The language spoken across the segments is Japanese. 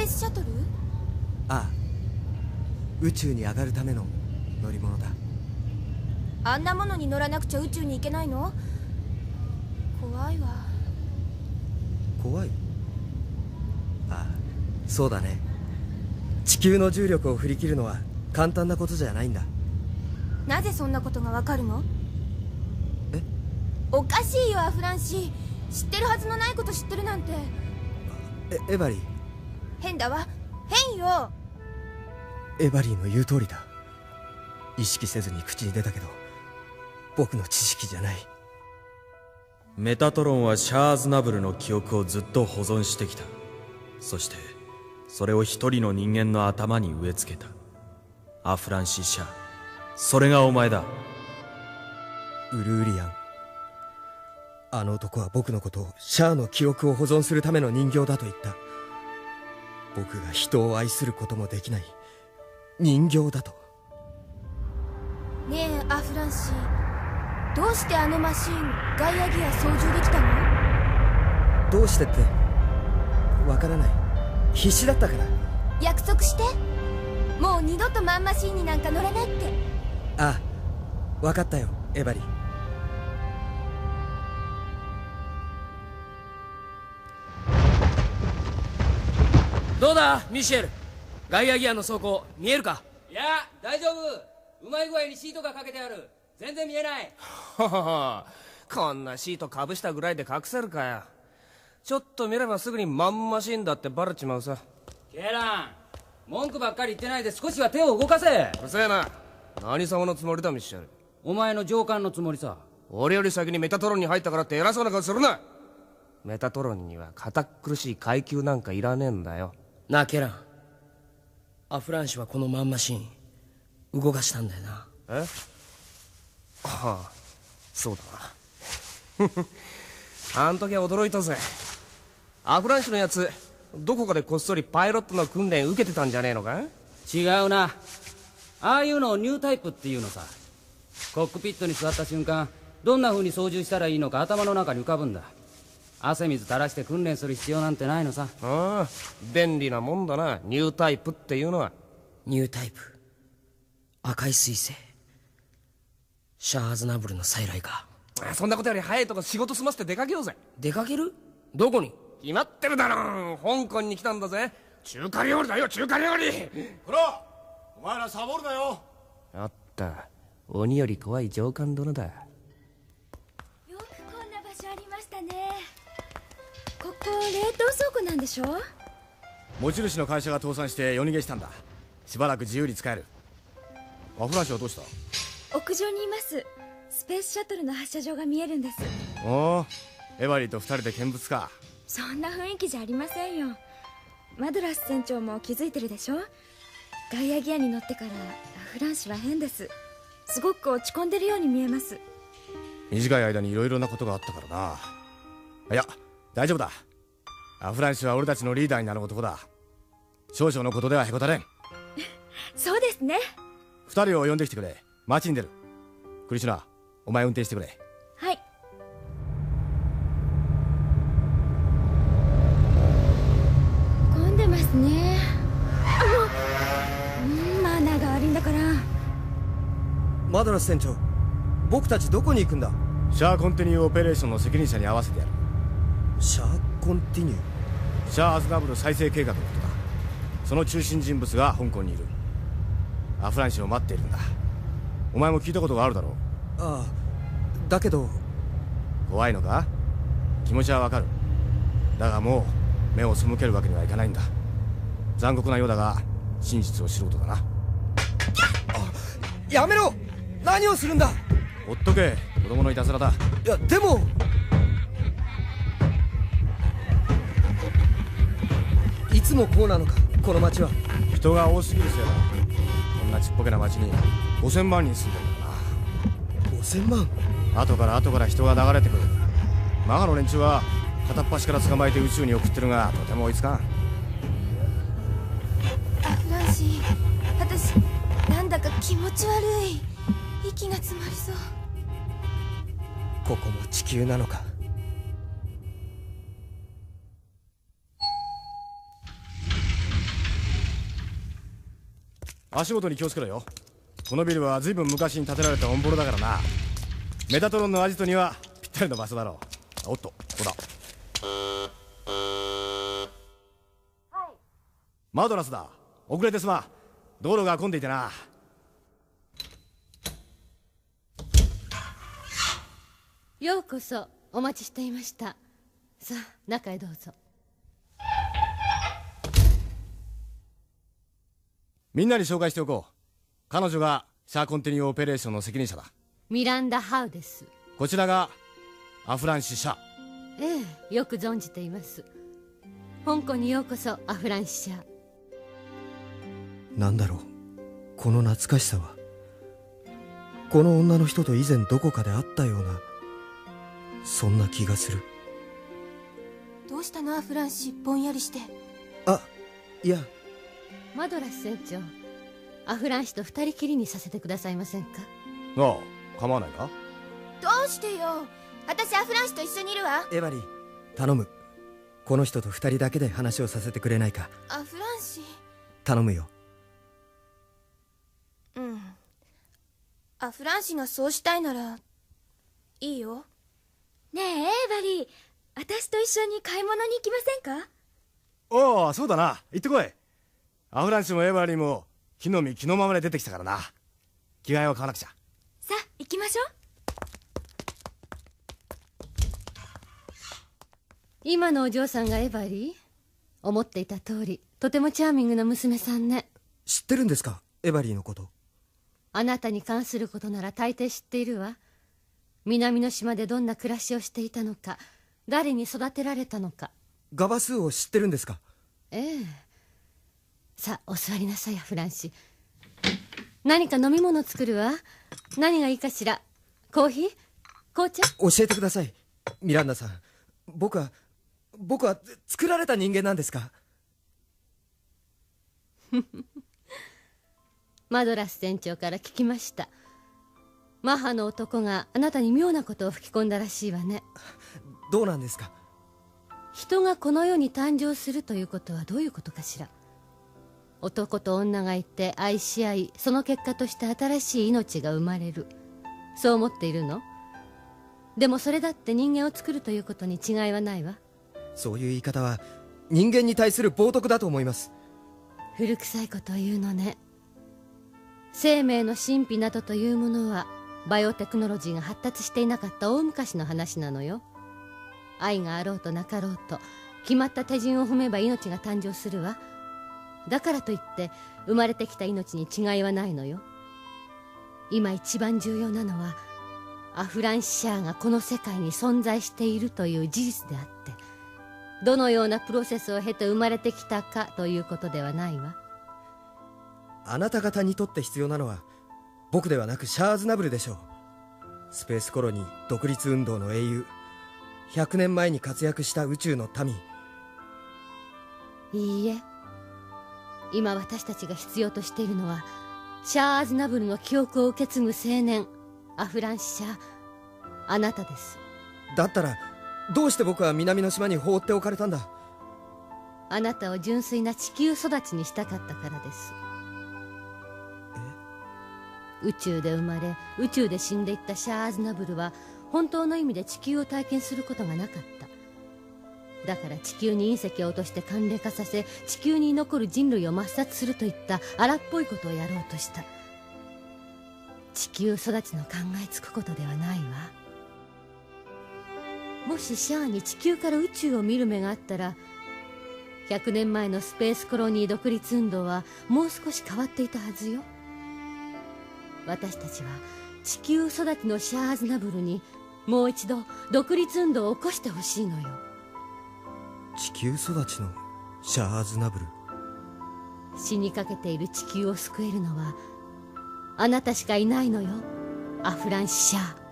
ースシャトル？ああ、宇宙に上がるための乗り物だ。あんなものに乗らなくちゃ宇宙に行けないの？怖いわ。怖い？ああ、そうだね。地球の重力を振り切るのは簡単なことじゃないんだ。なぜそんなことがわかるの？え？おかしいよアフランシ。知ってるはずのないこと知ってるなんて。エバリー。変だわ、変よ。エバリーの言う通りだ。意識せずに口に出たけど僕の知識じゃない。メタトロンはシャアーズナブルの記憶をずっと保存してきた。そしてそれを一人の人間の頭に植え付けた。アフランシ・シャア、それがお前だ。ウルーリアン。あの男は僕のことをシャアの記憶を保存するための人形だと言った。僕が人を愛することもできない人形だと。ねえアフランシ、どうしてあのマシンガイアギア操縦できたの？どうしてってわからない。必死だったから。約束して。もう二度とマンマシンになんか乗らないって。ああ、わかったよエバリー。どうだミシェル、ガイアギアの走行見えるか？いや大丈夫、うまい具合にシートがかけてある。全然見えない。ははは、こんなシートかぶしたぐらいで隠せるかよ。ちょっと見ればすぐにマンマシンだってバレちまうさ。ケラン、文句ばっかり言ってないで少しは手を動かせ。うるせえな。何様のつもりだミッシェル。お前の上官のつもりさ。俺より先にメタトロンに入ったからって偉そうな顔するな。メタトロンには堅苦しい階級なんかいらねえんだよ。なあケラン、アフランシはこのマンマシン動かしたんだよな。え？はあ、そうだな。あん時は驚いたぜ。アフランシのやつどこかでこっそりパイロットの訓練受けてたんじゃねえのか？違うな。ああいうのをニュータイプっていうのさ。コックピットに座った瞬間、どんな風に操縦したらいいのか頭の中に浮かぶんだ。汗水垂らして訓練する必要なんてないのさ。ああ、便利なもんだな、ニュータイプっていうのは。ニュータイプ、赤い彗星、シャアーズナブルの再来か。そんなことより早いとこ仕事済ませて出かけようぜ。出かける？どこに？決まってるだろ。香港に来たんだぜ。中華料理だよ、中華料理。ほら、お前らサボるなよ。あった、鬼より怖い上官殿だ。よくこんな場所ありましたね。ここ冷凍倉庫なんでしょ？持ち主の会社が倒産して夜逃げしたんだ。しばらく自由に使える。アフランシはどうした？屋上にいます。スペースシャトルの発射場が見えるんです。おお、エバリーと二人で見物か。そんな雰囲気じゃありませんよ。マドラス船長も気づいてるでしょ？ガイアギアに乗ってからアフランシは変です。すごく落ち込んでるように見えます。短い間にいろいろなことがあったからな。いや大丈夫だ。アフランシは俺たちのリーダーになる男だ。少々のことではへこたれん。そうですね。二人を呼んできてくれ。街に出る。クリシュナ、お前運転してくれ。はい。混んでますね。マナーが悪いんだから。マドラス船長、僕たちどこに行くんだ？シャアコンティニューオペレーションの責任者に会わせてやる。シャアコンティニュー？シャア・アズナブル再生計画のことだ。その中心人物が香港にいる。アフランシを待っているんだ。お前も聞いたことがあるだろう。ああ、だけど。怖いのか？気持ちはわかる。だがもう目を背けるわけにはいかないんだ。残酷なようだが真実を知ろうとだな。やめろ！何をするんだ！ほっとけ、子供のいたずらだ。いやでも、いつもこうなのか、この町は。人が多すぎるせいだ。こんなちっぽけな町に5000万人住んでるんだな。5000万？後から人が流れてくる。マガの連中は片っ端から捕まえて宇宙に送ってるがとても追いつかん。アフランシ、私なんだか気持ち悪い。息が詰まりそう。ここも地球なのか。足元に気をつけろよ。このビルは随分昔に建てられたオンボロだからな。メタトロンのアジトにはぴったりの場所だろう。おっと、ここだ。マドラスだ。遅れてすまん。道路が混んでいてな。ようこそ。お待ちしていました。さあ、中へどうぞ。みんなに紹介しておこう。彼女がシャーコンティニューオペレーションの責任者だ。ミランダ・ハウです。こちらがアフランシ・シャー。ええ、よく存じています。香港にようこそ、アフランシシャー。なんだろう、この懐かしさは。この女の人と以前どこかで会ったような、そんな気がする。どうしたのアフランシ、ぼんやりして。あ、いや。マドラス船長、アフランシと二人きりにさせてくださいませんか？ああ、構わないか。どうしてよ。私アフランシと一緒にいるわ。エバリー、頼む。この人と二人だけで話をさせてくれないか。アフランシ。頼むよ。うん。アフランシがそうしたいならいいよ。ねえエバリー、私と一緒に買い物に行きませんか？おお、そうだな。行ってこい。アフランシもエバリーも木の実木のままで出てきたからな。着替えを買わなくちゃ。さあ行きましょう。今のお嬢さんがエバリー？思っていた通り、とてもチャーミングな娘さんね。知ってるんですか、エバリーのこと。あなたに関することなら大抵知っているわ。南の島でどんな暮らしをしていたのか、誰に育てられたのか。ガバスーを知ってるんですか？ええ。さあ、お座りなさい、アフランシ。何か飲み物作るわ。何がいいかしら。コーヒー？紅茶？教えてください、ミランダさん。僕は作られた人間なんですか？マドラス船長から聞きました。マハの男があなたに妙なことを吹き込んだらしいわね。どうなんですか？人がこの世に誕生するということはどういうことかしら。男と女がいて愛し合い、その結果として新しい命が生まれる。そう思っているの？でもそれだって人間を作るということに違いはないわ。そういう言い方は人間に対する冒涜だと思います。古臭いことを言うのね。生命の神秘などというものはバイオテクノロジーが発達していなかった大昔の話なのよ。愛があろうとなかろうと決まった手順を踏めば命が誕生するわ。だからといって生まれてきた命に違いはないのよ。今一番重要なのはアフランシシャーがこの世界に存在しているという事実であって、どのようなプロセスを経て生まれてきたかということではないわ。あなた方にとって必要なのは僕ではなくシャーズナブルでしょう。スペースコロニー独立運動の英雄、100年前に活躍した宇宙の民。いいえ、今私たちが必要としているのはシャーズナブルの記憶を受け継ぐ青年、アフランシシャー、あなたです。だったらどうして僕は南の島に放っておかれたんだ？あなたを純粋な地球育ちにしたかったからです。宇宙で生まれ宇宙で死んでいったシャーズナブルは本当の意味で地球を体験することがなかった。だから地球に隕石を落として寒冷化させ、地球に残る人類を抹殺するといった荒っぽいことをやろうとした。地球育ちの考えつくことではないわ。もしシャアに地球から宇宙を見る目があったら、100年前のスペースコロニー独立運動はもう少し変わっていたはずよ。私たちは地球育ちのシャーズナブルにもう一度独立運動を起こしてほしいのよ。地球育ちのシャーズナブル。死にかけている地球を救えるのはあなたしかいないのよ、アフランシシャー。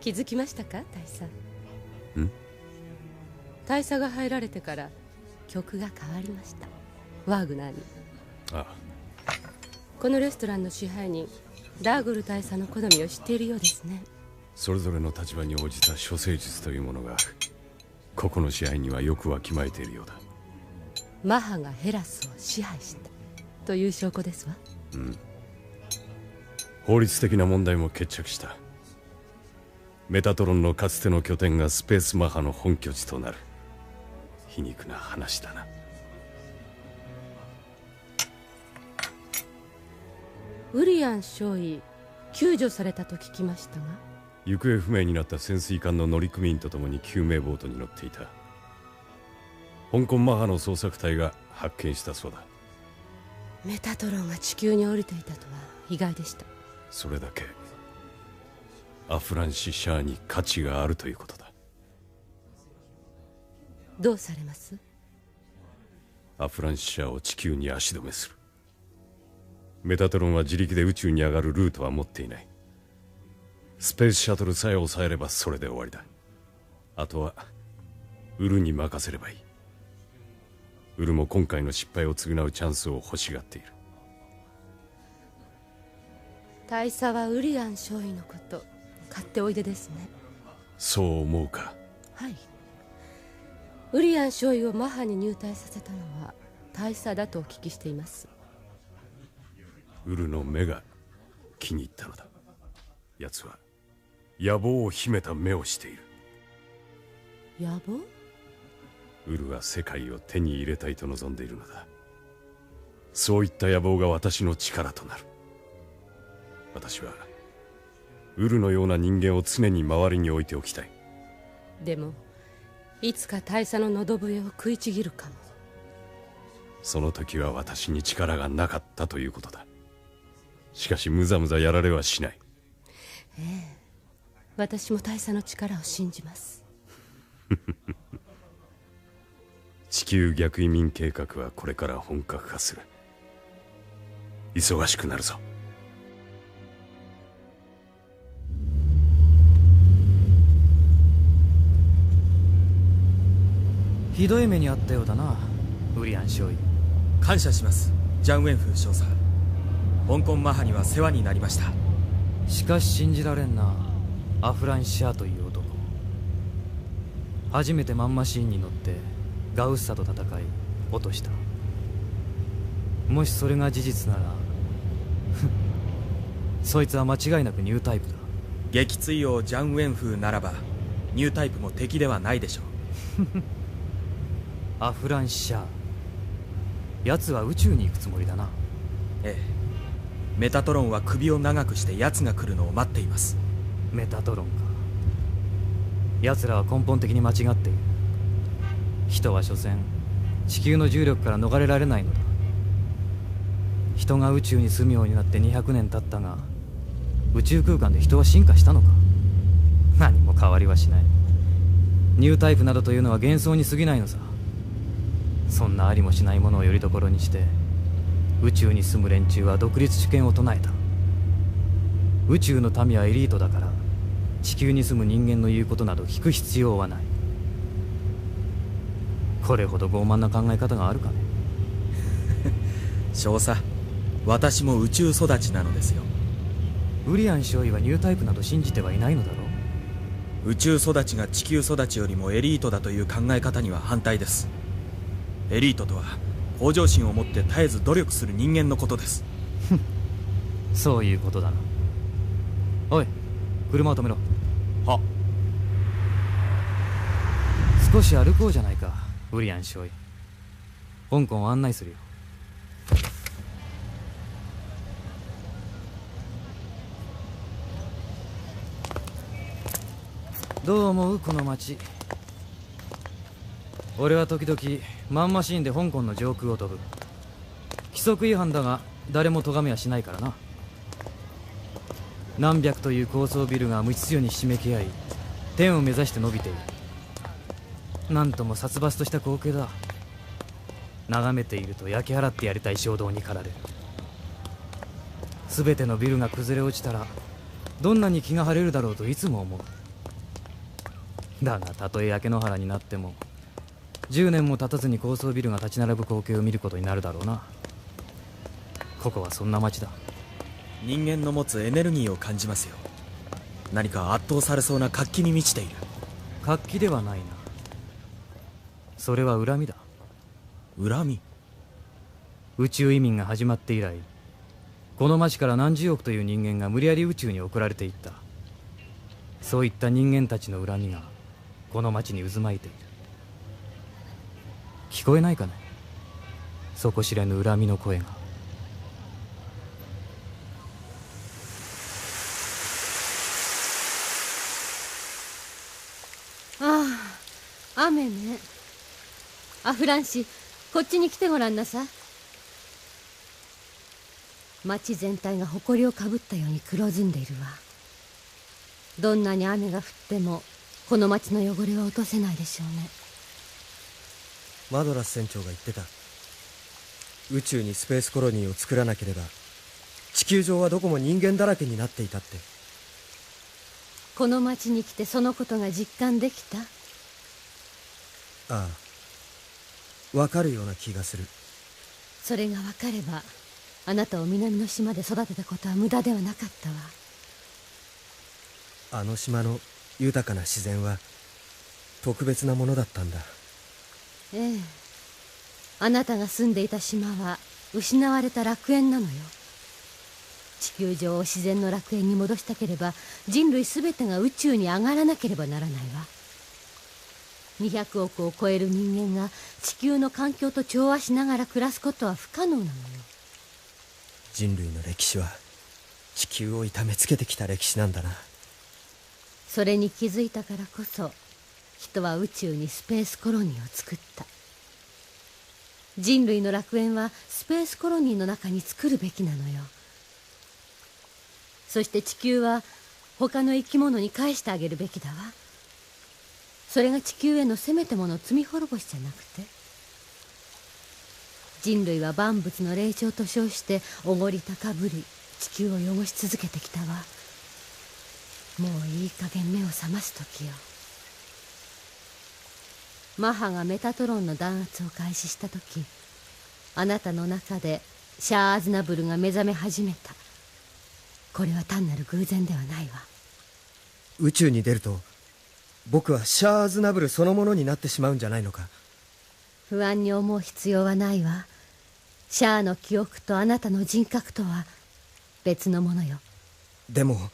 気づきましたか、大佐。大佐が入られてから曲が変わりました。ワーグナーに。ああ、このレストランの支配人ダーゴル大佐の好みを知っているようですね。それぞれの立場に応じた処世術というものが個々の支配にはよくわきまえているようだ。マハがヘラスを支配したという証拠ですわ。うん。法律的な問題も決着した。メタトロンのかつての拠点がスペースマハの本拠地となる。皮肉な話だな。ウリアン少尉救助されたと聞きましたが。行方不明になった潜水艦の乗組員と共に救命ボートに乗っていた。香港マハの捜索隊が発見したそうだ。メタトロンが地球に降りていたとは意外でした。それだけアフランシ・シャアに価値があるということだ。どうされます？アフランシ・シャアを地球に足止めする。メタトロンは自力で宇宙に上がるルートは持っていない。スペースシャトルさえ抑えればそれで終わりだ。あとはウルに任せればいい。ウルも今回の失敗を償うチャンスを欲しがっている。大佐はウリアン少尉のこと買っておいでですね。そう思うか？はい。ウリアン少尉をマハに入隊させたのは大佐だとお聞きしています。ウルの目が気に入ったのだ。奴は野望を秘めた目をしている。野望？ウルは世界を手に入れたいと望んでいるのだ。そういった野望が私の力となる。私はウルのような人間を常に周りに置いておきたい。でもいつか大佐の喉笛を食いちぎるかも。その時は私に力がなかったということだ。しかしむざむざやられはしない。ええ、私も大佐の力を信じます。地球逆移民計画はこれから本格化する。忙しくなるぞ。ひどい目にあったようだな、ウリアン少尉。感謝します、ジャン・ウェンフー少佐。香港マハには世話になりました。しかし信じられんな、アフランシャーという男。初めてマンマシーンに乗ってガウッサと戦い落とした。もしそれが事実ならそいつは間違いなくニュータイプだ。撃墜王ジャン・ウェンフーならばニュータイプも敵ではないでしょう。アフランシャー、奴は宇宙に行くつもりだな。ええ、メタトロンは首を長くして奴が来るのを待っています。メタトロンか。奴らは根本的に間違っている。人は所詮地球の重力から逃れられないのだ。人が宇宙に住むようになって200年経ったが、宇宙空間で人は進化したのか？何も変わりはしない。ニュータイプなどというのは幻想に過ぎないのさ。そんなありもしないものをよりどころにして宇宙に住む連中は独立主権を唱えた。宇宙の民はエリートだから地球に住む人間の言うことなど聞く必要はない。これほど傲慢な考え方があるかね。少佐、私も宇宙育ちなのですよ。ウリアン少尉はニュータイプなど信じてはいないのだろう。宇宙育ちが地球育ちよりもエリートだという考え方には反対です。エリートとは向上心を持って絶えず努力する人間のことです。そういうことだな。おい、車を止めろ。は。少し歩こうじゃないか、ウリアン少尉。香港を案内するよ。どう思うこの街。俺は時々マンマシーンで香港の上空を飛ぶ。規則違反だが誰も咎めはしないからな。何百という高層ビルが無秩序にひしめき合い天を目指して伸びている。なんとも殺伐とした光景だ。眺めていると焼き払ってやりたい衝動に駆られる。全てのビルが崩れ落ちたらどんなに気が晴れるだろうといつも思う。だがたとえ焼け野原になっても10年も経たずに高層ビルが立ち並ぶ光景を見ることになるだろうな。ここはそんな街だ。人間の持つエネルギーを感じますよ。何か圧倒されそうな活気に満ちている。活気ではないな。それは恨みだ。恨み？宇宙移民が始まって以来、この街から何十億という人間が無理やり宇宙に送られていった。そういった人間たちの恨みがこの街に渦巻いている。聞こえないかね、底知れぬ恨みの声が。ああ、雨ね。アフランシ、こっちに来てごらんなさい。街全体が埃をかぶったように黒ずんでいるわ。どんなに雨が降ってもこの街の汚れは落とせないでしょうね。マドラス船長が言ってた。宇宙にスペースコロニーを作らなければ地球上はどこも人間だらけになっていたって。この街に来てそのことが実感できた？ああ、わかるような気がする。それがわかればあなたを南の島で育てたことは無駄ではなかったわ。あの島の豊かな自然は特別なものだったんだ。ええ、あなたが住んでいた島は失われた楽園なのよ。地球上を自然の楽園に戻したければ人類すべてが宇宙に上がらなければならないわ。200億を超える人間が地球の環境と調和しながら暮らすことは不可能なのよ。人類の歴史は地球を痛めつけてきた歴史なんだな。それに気づいたからこそ人は宇宙にスペースコロニーを作った。人類の楽園はスペースコロニーの中に作るべきなのよ。そして地球は他の生き物に返してあげるべきだわ。それが地球へのせめてもの罪滅ぼしじゃなくて。人類は万物の霊長と称しておごり高ぶり地球を汚し続けてきたわ。もういい加減目を覚ます時よ。マハがメタトロンの弾圧を開始した時、あなたの中でシャア・アズナブルが目覚め始めた。これは単なる偶然ではないわ。宇宙に出ると僕はシャア・アズナブルそのものになってしまうんじゃないのか。不安に思う必要はないわ。シャアの記憶とあなたの人格とは別のものよ。でも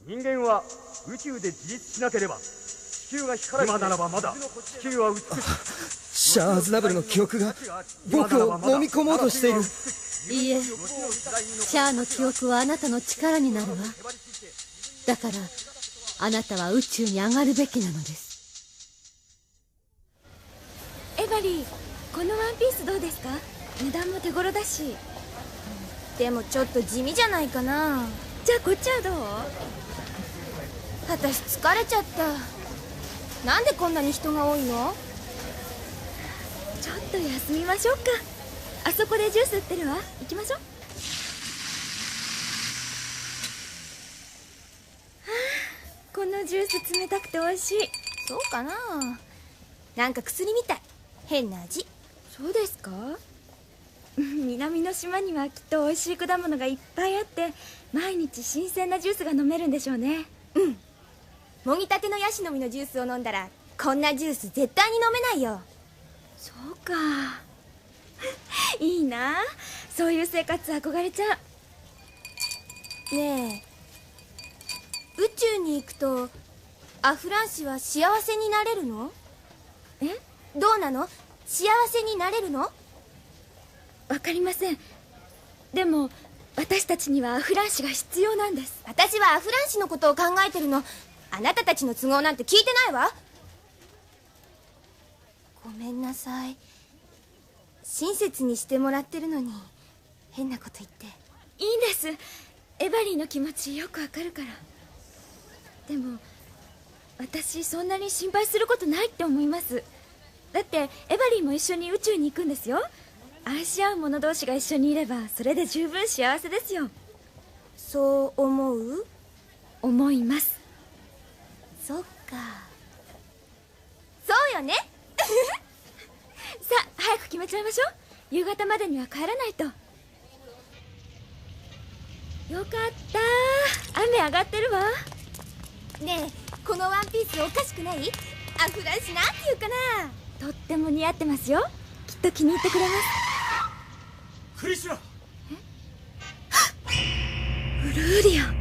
人間は宇宙で自立しなければ地球が光る。今ならばまだ地球は美しい。シャア・アズナブルの記憶が僕を飲み込もうとしている。いいえ、シャアの記憶はあなたの力になるわ。だからあなたは宇宙に上がるべきなのです。エバリー、このワンピースどうですか？値段も手頃だし。でもちょっと地味じゃないかな。じゃあこっちはどう？私疲れちゃった。なんでこんなに人が多いの？ちょっと休みましょうか。あそこでジュース売ってるわ。行きましょう。このジュース冷たくて美味しい。そうかな。なんか薬みたい。変な味。そうですか？南の島にはきっと美味しい果物がいっぱいあって毎日新鮮なジュースが飲めるんでしょうね。うん。もぎたてのヤシの実のジュースを飲んだらこんなジュース絶対に飲めないよ。そうか。いいな。そういう生活憧れちゃう。ねえ、宇宙に行くとアフランシは幸せになれるの？え？どうなの？幸せになれるの？わかりません。でも私たちにはアフランシが必要なんです。私はアフランシのことを考えてるの。あなたたちの都合なんて聞いてないわ。ごめんなさい。親切にしてもらってるのに変なこと言って。いいんです。エバリーの気持ちよくわかるから。でも私そんなに心配することないって思います。だってエバリーも一緒に宇宙に行くんですよ。愛し合う者同士が一緒にいればそれで十分幸せですよ。そう思う？思います。そっか。そうよよねさあ早く決めちゃいましょう。夕方までには帰らないと。よかった雨上がってるわ。ねえこのワンピースおかしくない？アフランシなんていうかな、とっても似合ってますよ。きっと気に入ってくれます。クリシュラ、ウルーリアン。